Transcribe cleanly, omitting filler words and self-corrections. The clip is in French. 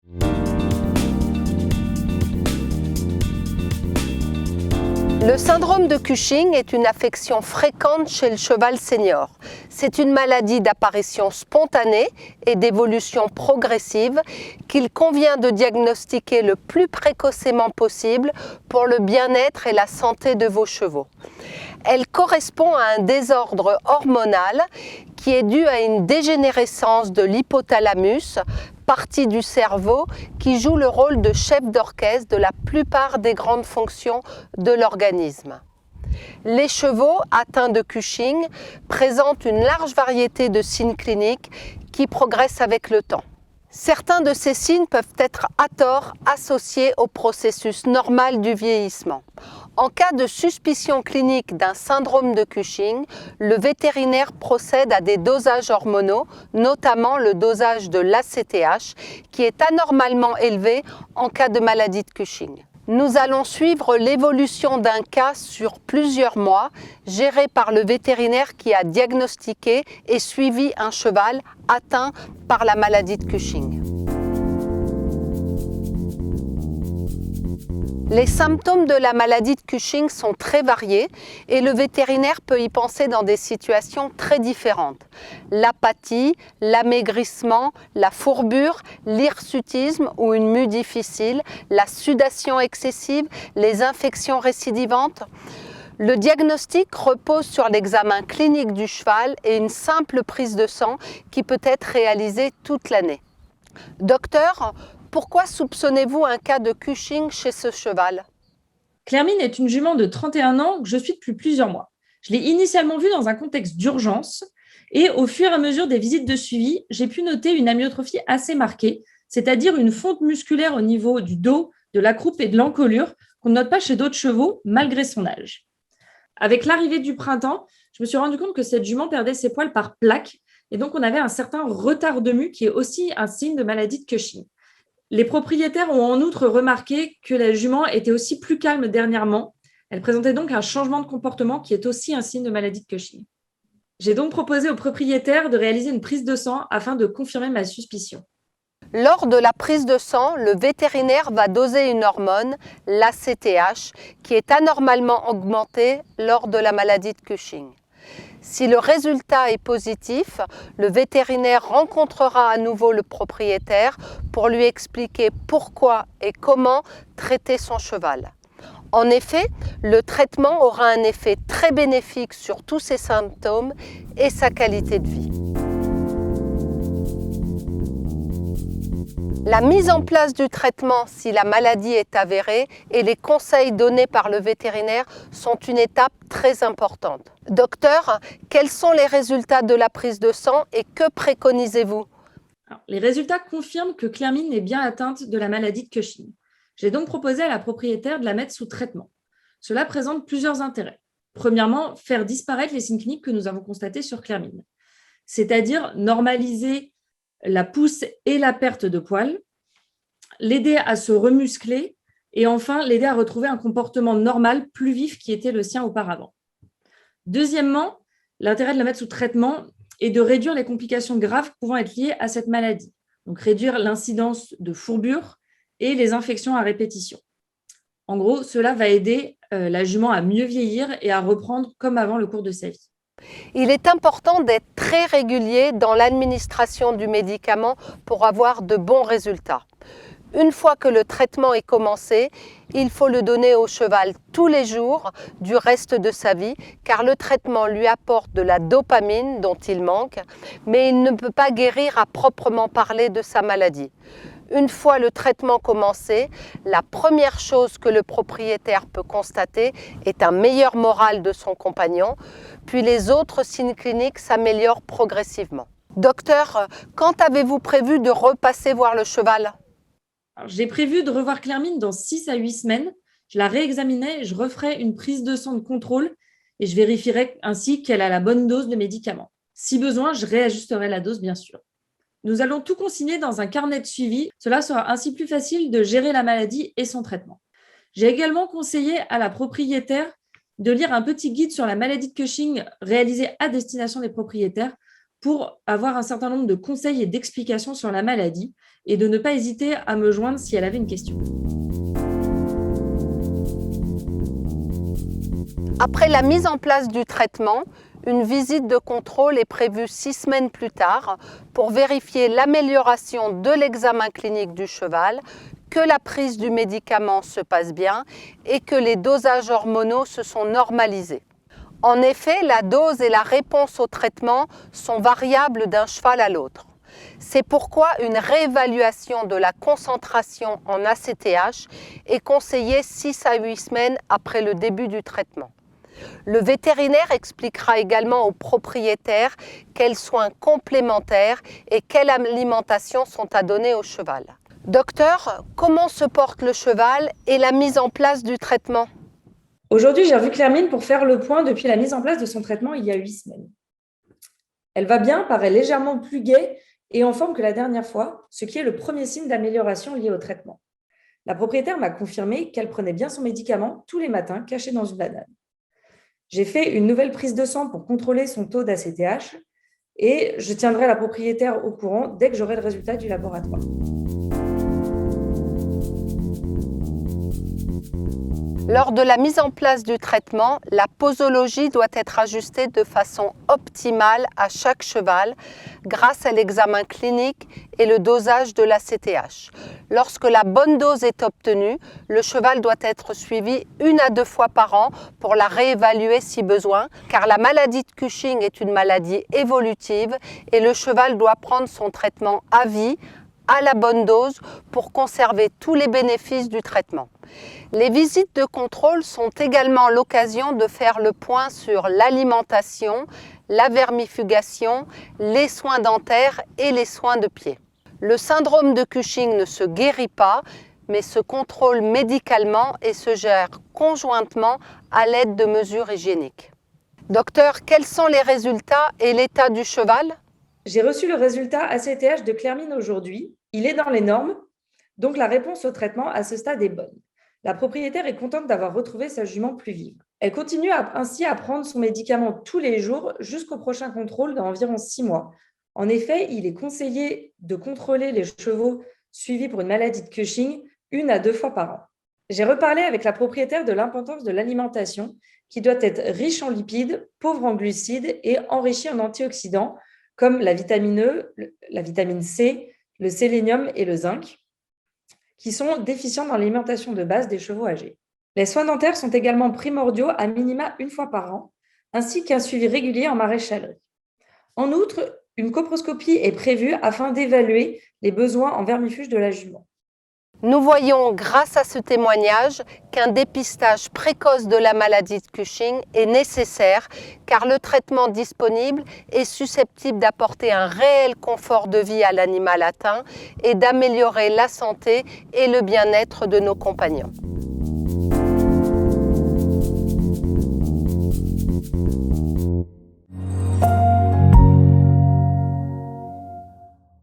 Le syndrome de Cushing est une affection fréquente chez le cheval senior. C'est une maladie d'apparition spontanée et d'évolution progressive qu'il convient de diagnostiquer le plus précocement possible pour le bien-être et la santé de vos chevaux. Elle correspond à un désordre hormonal qui est dû à une dégénérescence de l'hypothalamus, partie du cerveau qui joue le rôle de chef d'orchestre de la plupart des grandes fonctions de l'organisme. Les chevaux atteints de Cushing présentent une large variété de signes cliniques qui progressent avec le temps. Certains de ces signes peuvent être à tort associés au processus normal du vieillissement. En cas de suspicion clinique d'un syndrome de Cushing, le vétérinaire procède à des dosages hormonaux, notamment le dosage de l'ACTH, qui est anormalement élevé en cas de maladie de Cushing. Nous allons suivre l'évolution d'un cas sur plusieurs mois, géré par le vétérinaire qui a diagnostiqué et suivi un cheval atteint par la maladie de Cushing. Les symptômes de la maladie de Cushing sont très variés et le vétérinaire peut y penser dans des situations très différentes. L'apathie, l'amaigrissement, la fourbure, l'hirsutisme ou une mue difficile, la sudation excessive, les infections récidivantes. Le diagnostic repose sur l'examen clinique du cheval et une simple prise de sang qui peut être réalisée toute l'année. Docteur, pourquoi soupçonnez-vous un cas de Cushing chez ce cheval? Clermine est une jument de 31 ans que je suis depuis plusieurs mois. Je l'ai initialement vue dans un contexte d'urgence et au fur et à mesure des visites de suivi, j'ai pu noter une amyotrophie assez marquée, c'est-à-dire une fonte musculaire au niveau du dos, de la croupe et de l'encolure qu'on ne note pas chez d'autres chevaux malgré son âge. Avec l'arrivée du printemps, je me suis rendu compte que cette jument perdait ses poils par plaques et donc on avait un certain retard de mue qui est aussi un signe de maladie de Cushing. Les propriétaires ont en outre remarqué que la jument était aussi plus calme dernièrement. Elle présentait donc un changement de comportement qui est aussi un signe de maladie de Cushing. J'ai donc proposé aux propriétaires de réaliser une prise de sang afin de confirmer ma suspicion. Lors de la prise de sang, le vétérinaire va doser une hormone, l'ACTH, qui est anormalement augmentée lors de la maladie de Cushing. Si le résultat est positif, le vétérinaire rencontrera à nouveau le propriétaire pour lui expliquer pourquoi et comment traiter son cheval. En effet, le traitement aura un effet très bénéfique sur tous ses symptômes et sa qualité de vie. La mise en place du traitement si la maladie est avérée et les conseils donnés par le vétérinaire sont une étape très importante. Docteur, quels sont les résultats de la prise de sang et que préconisez-vous? Les résultats confirment que Clermine est bien atteinte de la maladie de Cushing. J'ai donc proposé à la propriétaire de la mettre sous traitement. Cela présente plusieurs intérêts. Premièrement, faire disparaître les signes cliniques que nous avons constatés sur Clermine, c'est-à-dire normaliser la pousse et la perte de poils, l'aider à se remuscler et enfin l'aider à retrouver un comportement normal plus vif qui était le sien auparavant. Deuxièmement, l'intérêt de la mettre sous traitement est de réduire les complications graves pouvant être liées à cette maladie, donc réduire l'incidence de fourbure et les infections à répétition. En gros, cela va aider la jument à mieux vieillir et à reprendre comme avant le cours de sa vie. Il est important d'être très régulier dans l'administration du médicament pour avoir de bons résultats. Une fois que le traitement est commencé, il faut le donner au cheval tous les jours du reste de sa vie, car le traitement lui apporte de la dopamine dont il manque, mais il ne peut pas guérir à proprement parler de sa maladie. Une fois le traitement commencé, la première chose que le propriétaire peut constater est un meilleur moral de son compagnon, puis les autres signes cliniques s'améliorent progressivement. Docteur, quand avez-vous prévu de repasser voir le cheval? J'ai prévu de revoir Clermine dans 6 à 8 semaines. Je la réexaminerai et je referai une prise de sang de contrôle et je vérifierai ainsi qu'elle a la bonne dose de médicaments. Si besoin, je réajusterai la dose, bien sûr. Nous allons tout consigner dans un carnet de suivi. Cela sera ainsi plus facile de gérer la maladie et son traitement. J'ai également conseillé à la propriétaire de lire un petit guide sur la maladie de Cushing réalisé à destination des propriétaires pour avoir un certain nombre de conseils et d'explications sur la maladie et de ne pas hésiter à me joindre si elle avait une question. Après la mise en place du traitement, une visite de contrôle est prévue 6 semaines plus tard pour vérifier l'amélioration de l'examen clinique du cheval, que la prise du médicament se passe bien et que les dosages hormonaux se sont normalisés. En effet, la dose et la réponse au traitement sont variables d'un cheval à l'autre. C'est pourquoi une réévaluation de la concentration en ACTH est conseillée 6 à 8 semaines après le début du traitement. Le vétérinaire expliquera également aux propriétaires quels soins complémentaires et quelle alimentation sont à donner au cheval. Docteur, comment se porte le cheval et la mise en place du traitement ? Aujourd'hui, j'ai revu Claire-Mine pour faire le point depuis la mise en place de son traitement il y a 8 semaines. Elle va bien, paraît légèrement plus gaie et en forme que la dernière fois, ce qui est le premier signe d'amélioration lié au traitement. La propriétaire m'a confirmé qu'elle prenait bien son médicament tous les matins, caché dans une banane. J'ai fait une nouvelle prise de sang pour contrôler son taux d'ACTH et je tiendrai la propriétaire au courant dès que j'aurai le résultat du laboratoire. Lors de la mise en place du traitement, la posologie doit être ajustée de façon optimale à chaque cheval grâce à l'examen clinique et le dosage de l'ACTH. Lorsque la bonne dose est obtenue, le cheval doit être suivi 1 à 2 fois par an pour la réévaluer si besoin, car la maladie de Cushing est une maladie évolutive et le cheval doit prendre son traitement à vie, à la bonne dose pour conserver tous les bénéfices du traitement. Les visites de contrôle sont également l'occasion de faire le point sur l'alimentation, la vermifugation, les soins dentaires et les soins de pied. Le syndrome de Cushing ne se guérit pas, mais se contrôle médicalement et se gère conjointement à l'aide de mesures hygiéniques. Docteur, quels sont les résultats et l'état du cheval ? J'ai reçu le résultat ACTH de Claire-Mine aujourd'hui. Il est dans les normes, donc la réponse au traitement à ce stade est bonne. La propriétaire est contente d'avoir retrouvé sa jument plus vive. Elle continue ainsi à prendre son médicament tous les jours jusqu'au prochain contrôle dans environ 6 mois. En effet, il est conseillé de contrôler les chevaux suivis pour une maladie de Cushing 1 à 2 fois par an. J'ai reparlé avec la propriétaire de l'importance de l'alimentation qui doit être riche en lipides, pauvre en glucides et enrichie en antioxydants comme la vitamine E, la vitamine C, le sélénium et le zinc, qui sont déficients dans l'alimentation de base des chevaux âgés. Les soins dentaires sont également primordiaux à minima 1 fois par an, ainsi qu'un suivi régulier en maréchalerie. En outre, une coproscopie est prévue afin d'évaluer les besoins en vermifuge de la jument. Nous voyons, grâce à ce témoignage, qu'un dépistage précoce de la maladie de Cushing est nécessaire car le traitement disponible est susceptible d'apporter un réel confort de vie à l'animal atteint et d'améliorer la santé et le bien-être de nos compagnons.